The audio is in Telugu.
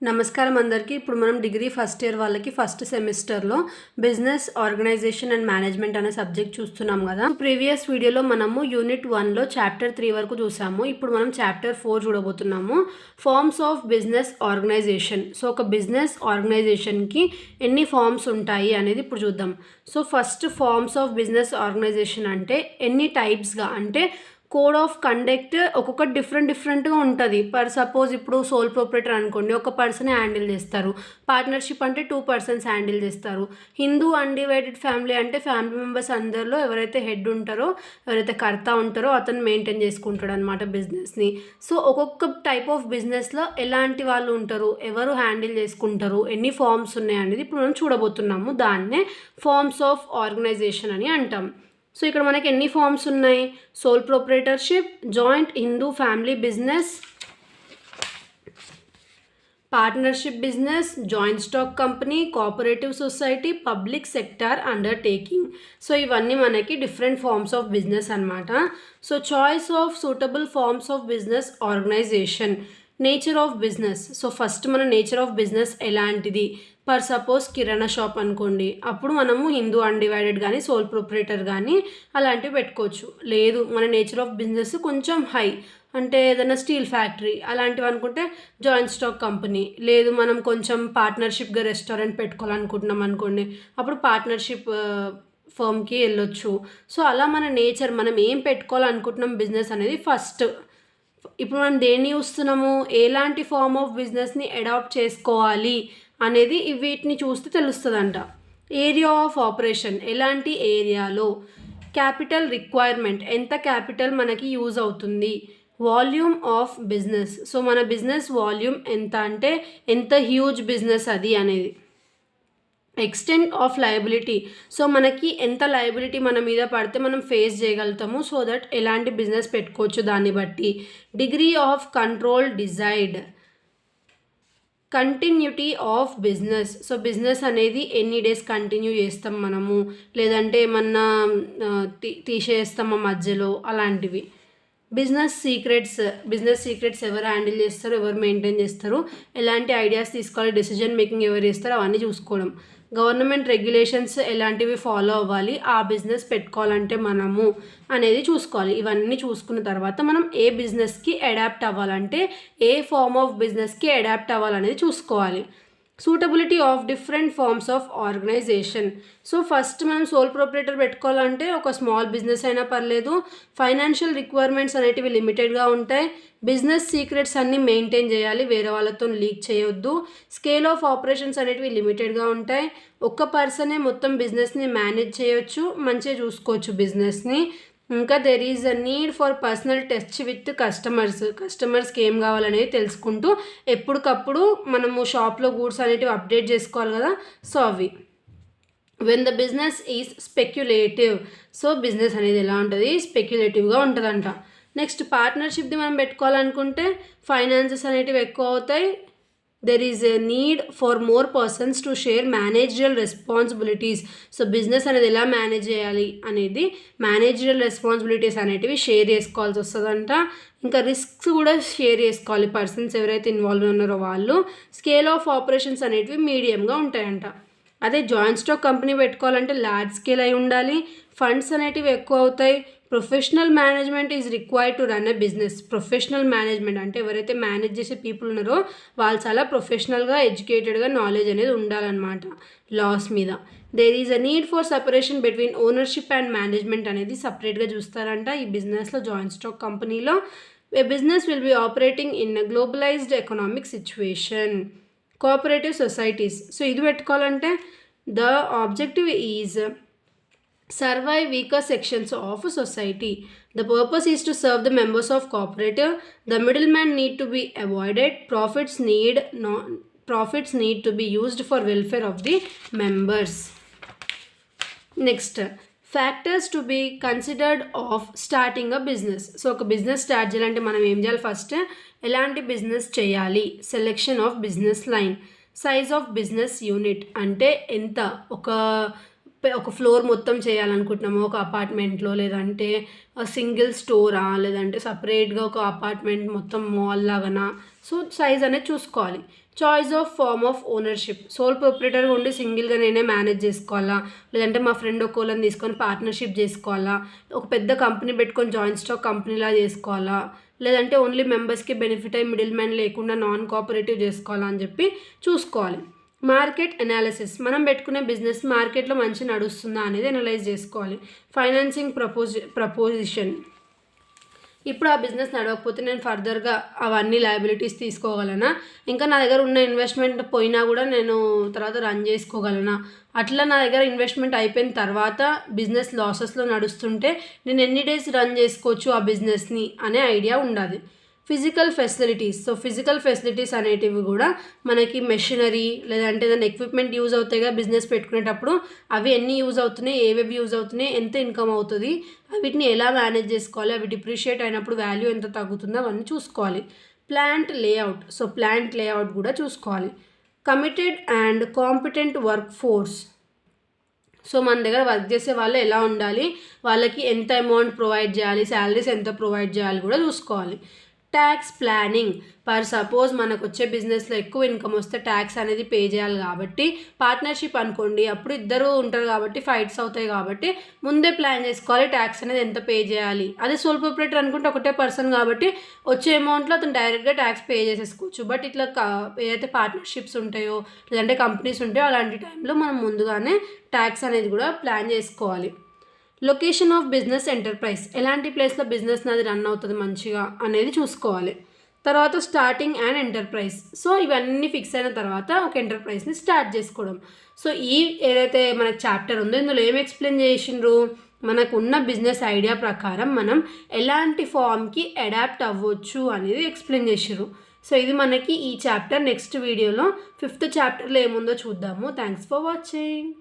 నమస్కారం అందరికీ. ఇప్పుడు మనం డిగ్రీ ఫస్ట్ ఇయర్ వాళ్ళకి ఫస్ట్ సెమిస్టర్లో బిజినెస్ ఆర్గనైజేషన్ అండ్ మేనేజ్మెంట్ అనే సబ్జెక్ట్ చూస్తున్నాం కదా. ప్రీవియస్ వీడియోలో మనము యూనిట్ 1లో చాప్టర్ 3 వరకు చూసాము. ఇప్పుడు మనం చాప్టర్ 4 చూడబోతున్నాము, forms of business organisation. So ఒక బిజినెస్ ఆర్గనైజేషన్కి ఎన్ని ఫార్మ్స్ ఉంటాయి అనేది ఇప్పుడు చూద్దాం. So first forms of business organisation అంటే ఎన్ని టైప్స్గా అంటే కోడ్ ఆఫ్ కండక్ట్ ఒక్కొక్క డిఫరెంట్గా ఉంటుంది. సపోజ్ ఇప్పుడు సోల్ ప్రొపరేటర్ అనుకోండి, ఒక పర్సన్ హ్యాండిల్ చేస్తారు. పార్ట్నర్షిప్ అంటే 2 పర్సన్స్ హ్యాండిల్ చేస్తారు. హిందూ అన్డివైడెడ్ ఫ్యామిలీ అంటే ఫ్యామిలీ మెంబర్స్ అందరిలో ఎవరైతే హెడ్ ఉంటారో, ఎవరైతే కర్త ఉంటారో అతను మెయింటైన్ చేసుకుంటాడు అనమాట బిజినెస్ని. సో ఒక్కొక్క టైప్ ఆఫ్ బిజినెస్లో ఎలాంటి వాళ్ళు ఉంటారు, ఎవరు హ్యాండిల్ చేసుకుంటారు, ఎన్ని ఫార్మ్స్ ఉన్నాయి అనేది ఇప్పుడు మనం చూడబోతున్నాము. దాన్నే ఫార్మ్స్ ఆఫ్ ఆర్గనైజేషన్ అని అంటాం. సో ఇక్కడ మనకి ఎన్ని ఫార్మ్స్ ఉన్నాయి? Sole proprietorship, joint Hindu family business, partnership business, joint stock company, cooperative society, public sector undertaking. So ఇవన్నీ మనకి డిఫరెంట్ ఫార్మ్స్ ఆఫ్ బిజినెస్ అనమాట. So choice of suitable forms of business organisation. Nature of business. So first మన నేచర్ ఆఫ్ బిజినెస్ ఎలాంటిది? పర్ సపోజ్ కిరాణా షాప్ అనుకోండి, అప్పుడు మనము హిందూ అన్డివైడెడ్ కానీ సోల్ ప్రొపరేటర్ కానీ అలాంటివి పెట్టుకోవచ్చు. లేదు మన నేచర్ ఆఫ్ బిజినెస్ కొంచెం హై అంటే ఏదైనా స్టీల్ ఫ్యాక్టరీ అలాంటివి అనుకుంటే జాయింట్ స్టాక్ కంపెనీ. లేదు మనం కొంచెం పార్ట్నర్షిప్గా రెస్టారెంట్ పెట్టుకోవాలనుకుంటున్నాం అనుకోండి, అప్పుడు పార్ట్నర్షిప్ ఫర్మ్కి వెళ్ళొచ్చు. సో అలా మన నేచర్, మనం ఏం పెట్టుకోవాలనుకుంటున్నాం బిజినెస్ అనేది ఫస్ట్. ఇప్పుడు మనం దేన్ని చూస్తున్నాము, ఎలాంటి ఫార్మ్ ఆఫ్ బిజినెస్ని అడాప్ట్ చేసుకోవాలి అనేది వీటిని చూస్తే తెలుస్తుందంట. ఏరియా ఆఫ్ ఆపరేషన్, ఎలాంటి ఏరియాలో. క్యాపిటల్ రిక్వైర్మెంట్, ఎంత క్యాపిటల్ మనకి యూజ్ అవుతుంది. వాల్యూమ్ ఆఫ్ బిజినెస్, సో మన బిజినెస్ వాల్యూమ్ ఎంత అంటే ఎంత హ్యూజ్ బిజినెస్ అది అనేది. ఎక్స్టెంట్ ఆఫ్ లయబిలిటీ, సో మనకి ఎంత లయబిలిటీ మన మీద పడితే మనం ఫేస్ చేయగలుగుతాము, సో దట్ ఎలాంటి బిజినెస్ పెట్టుకోవచ్చు దాన్ని బట్టి. Degree of control desired. Continuity of business, so business అనేది ఎన్ని డేస్ కంటిన్యూ చేస్తాం మనము, లేదంటే ఏమన్నా తీసేస్తామా మధ్యలో, అలాంటివి. బిజినెస్ సీక్రెట్స్ ఎవరు హ్యాండిల్ చేస్తారు, ఎవరు మెయింటైన్ చేస్తారు, ఎలాంటి ఐడియాస్ తీసుకోవాలి, డెసిజన్ మేకింగ్ ఎవరు చేస్తారు, అవన్నీ చూసుకోవడం. గవర్నమెంట్ రెగ్యులేషన్స్ ఎలాంటివి ఫాలో అవ్వాలి ఆ బిజినెస్ పెట్టుకోవాలంటే మనము అనేది చూసుకోవాలి. ఇవన్నీ చూసుకున్న తర్వాత మనం ఏ బిజినెస్కి అడాప్ట్ అవ్వాలంటే, ఏ ఫార్మ్ ఆఫ్ బిజినెస్కి అడాప్ట్ అవ్వాలనేది చూసుకోవాలి. Suitability of different forms of organisation. So first మనం సోల్ ప్రొపరేటర్ పెట్టుకోవాలంటే ఒక స్మాల్ బిజినెస్ అయినా పర్లేదు. ఫైనాన్షియల్ రిక్వైర్మెంట్స్ అనేటివి లిమిటెడ్గా ఉంటాయి. బిజినెస్ సీక్రెట్స్ అన్నీ మెయింటైన్ చేయాలి, వేరే వాళ్ళతో లీక్ చేయొద్దు. స్కేల్ ఆఫ్ ఆపరేషన్స్ అనేటివి లిమిటెడ్గా ఉంటాయి. ఒక్క పర్సనే మొత్తం బిజినెస్ని మేనేజ్ చేయొచ్చు, మంచిగా చూసుకోవచ్చు బిజినెస్ని. ఇంకా there is a need for personal touch with కస్టమర్స్కి ఏం కావాలనేది తెలుసుకుంటూ ఎప్పటికప్పుడు మనము షాప్లో గూడ్స్ అనేటివి అప్డేట్ చేసుకోవాలి కదా. సో అవి. When the business is speculative, so business అనేది ఎలా ఉంటుంది, స్పెక్యులేటివ్గా ఉంటుందంట. నెక్స్ట్ పార్ట్నర్షిప్ది మనం పెట్టుకోవాలనుకుంటే ఫైనాన్సెస్ అనేటివి ఎక్కువ అవుతాయి. There is a need for more persons to share managerial responsibilities. So business అనేది ఎలా మేనేజ్ చేయాలి అనేది, మేనేజరియల్ రెస్పాన్సిబిలిటీస్ అనేటివి షేర్ చేసుకోవాల్సి వస్తుందంట. ఇంకా రిస్క్స్ కూడా షేర్ చేసుకోవాలి పర్సన్స్ ఎవరైతే ఇన్వాల్వ్ ఉన్నారో వాళ్ళు. స్కేల్ ఆఫ్ ఆపరేషన్స్ అనేటివి మీడియంగా ఉంటాయంట. అదే జాయింట్ స్టాక్ కంపెనీ పెట్టుకోవాలంటే లార్జ్ స్కేల్ అయి ఉండాలి. ఫండ్స్ అనేటివి ఎక్కువ అవుతాయి. Professional management is required to run a business. Professional management అంటే ఎవరైతే మేనేజ్ చేసే పీపుల్ ఉన్నారో వాళ్ళు చాలా ప్రొఫెషనల్గా, ఎడ్యుకేటెడ్గా నాలెడ్జ్ అనేది ఉండాలన్నమాట లాస్ మీద. There is a need for separation between ownership and management అనేది సపరేట్గా చూస్తారంట ఈ బిజినెస్లో. జాయింట్ స్టాక్ కంపెనీలో a business will be operating in a globalized economic situation. Cooperative societies, so ఇది పెట్టుకోవాలంటే the objective is survive weaker sections of society. The purpose is to serve the members of cooperative. The middleman need to be avoided. Profits need to be used for welfare of the members. Next, factors to be considered of starting a business. So ఒక బిజినెస్ స్టార్ట్ చేయాలంటే మనం ఏం చేయాలి, ఫస్ట్ ఎలాంటి బిజినెస్ చేయాలి. Selection of business line. Size of business unit అంటే ఎంత, ఒక ఒక ఫ్లోర్ మొత్తం చేయాలనుకుంటున్నాము ఒక అపార్ట్మెంట్లో, లేదంటే సింగిల్ స్టోరా, లేదంటే సపరేట్గా ఒక అపార్ట్మెంట్ మొత్తం మాల్ లాగానా. సో సైజ్ అనేది చూసుకోవాలి. Choice of form of ownership, sole ప్రొప్రైటర్గా ఉండి సింగిల్గా నేనే మేనేజ్ చేసుకోవాలా, లేదంటే మా ఫ్రెండ్ ఒక్కోళ్ళని తీసుకొని పార్ట్నర్షిప్ చేసుకోవాలా, ఒక పెద్ద కంపెనీ పెట్టుకొని జాయింట్ స్టాక్ కంపెనీలా చేసుకోవాలా, లేదంటే ఓన్లీ మెంబర్స్కి బెనిఫిట్ అయ్యి మిడిల్ మ్యాన్ లేకుండా నాన్ కోఆపరేటివ్ చేసుకోవాలా అని చెప్పి చూసుకోవాలి. మార్కెట్ అనాలిసిస్, మనం పెట్టుకునే బిజినెస్ మార్కెట్లో మంచి నడుస్తుందా అనేది అనలైజ్ చేసుకోవాలి. ఫైనాన్సింగ్ ప్రపోజిషన్, ఇప్పుడు ఆ బిజినెస్ నడవకపోతే నేను ఫర్దర్గా అవన్నీ లయబిలిటీస్ తీసుకోగలనా, ఇంకా నా దగ్గర ఉన్న ఇన్వెస్ట్మెంట్ పోయినా కూడా నేను తర్వాత రన్ చేసుకోగలనా, అట్లా నా దగ్గర ఇన్వెస్ట్మెంట్ అయిపోయిన తర్వాత బిజినెస్ లాసెస్లో నడుస్తుంటే నేను ఎన్ని డేస్ రన్ చేసుకోవచ్చు ఆ బిజినెస్ని అనే ఐడియా ఉండాలి. Physical facilities, so physical facilities అనేటివి కూడా మనకి మెషినరీ లేదంటే ఏదైనా ఎక్విప్మెంట్ యూజ్ అవుతాయిగా బిజినెస్ పెట్టుకునేటప్పుడు, అవి ఎన్ని యూజ్ అవుతున్నాయి, ఏవేవి యూజ్ అవుతున్నాయి, ఎంత ఇన్కమ్ అవుతుంది, వీటిని ఎలా మేనేజ్ చేసుకోవాలి, అవి డిప్రిషియేట్ అయినప్పుడు వాల్యూ ఎంత తగ్గుతుందో అవన్నీ చూసుకోవాలి. Plant layout, so plant layout కూడా చూసుకోవాలి. Committed and competent work force, so మన దగ్గర వర్క్ చేసే వాళ్ళు ఎలా ఉండాలి, వాళ్ళకి ఎంత అమౌంట్ ప్రొవైడ్ చేయాలి, శాలరీస్ ఎంత ప్రొవైడ్ చేయాలి కూడా చూసుకోవాలి. ట్యాక్స్ ప్లానింగ్, పర్ సపోజ్ మనకు వచ్చే బిజినెస్లో ఎక్కువ ఇన్కమ్ వస్తే ట్యాక్స్ అనేది పే చేయాలి కాబట్టి, పార్ట్నర్షిప్ అనుకోండి అప్పుడు ఇద్దరు ఉంటారు కాబట్టి ఫైట్స్ అవుతాయి కాబట్టి ముందే ప్లాన్ చేసుకోవాలి ట్యాక్స్ అనేది ఎంత పే చేయాలి. అదే సోల్ ప్రొప్రైటర్ అనుకుంటే ఒకటే పర్సన్ కాబట్టి వచ్చే అమౌంట్లో అతను డైరెక్ట్గా ట్యాక్స్ పే చేసేసుకోవచ్చు. బట్ ఇట్లా ఏదైతే పార్ట్నర్షిప్స్ ఉంటాయో లేదంటే కంపెనీస్ ఉంటాయో అలాంటి టైంలో మనం ముందుగానే ట్యాక్స్ అనేది కూడా ప్లాన్ చేసుకోవాలి. లొకేషన్ ఆఫ్ బిజినెస్ ఎంటర్ప్రైజ్, ఎలాంటి ప్లేస్లో బిజినెస్ నాది రన్ అవుతుంది మంచిగా అనేది చూసుకోవాలి. తర్వాత స్టార్టింగ్ అండ్ ఎంటర్ప్రైజ్, సో ఇవన్నీ ఫిక్స్ అయిన తర్వాత ఒక ఎంటర్ప్రైజ్ని స్టార్ట్ చేసుకోవడం. సో ఈ ఏదైతే మనకు చాప్టర్ ఉందో ఇందులో ఏం ఎక్స్ప్లెయిన్ చేసిండ్రు, మనకు ఉన్న బిజినెస్ ఐడియా ప్రకారం మనం ఎలాంటి ఫామ్కి అడాప్ట్ అవ్వచ్చు అనేది ఎక్స్ప్లెయిన్ చేసిర్రు. సో ఇది మనకి ఈ చాప్టర్. నెక్స్ట్ వీడియోలో 5th చాప్టర్లో ఏముందో చూద్దాము. Thanks for watching.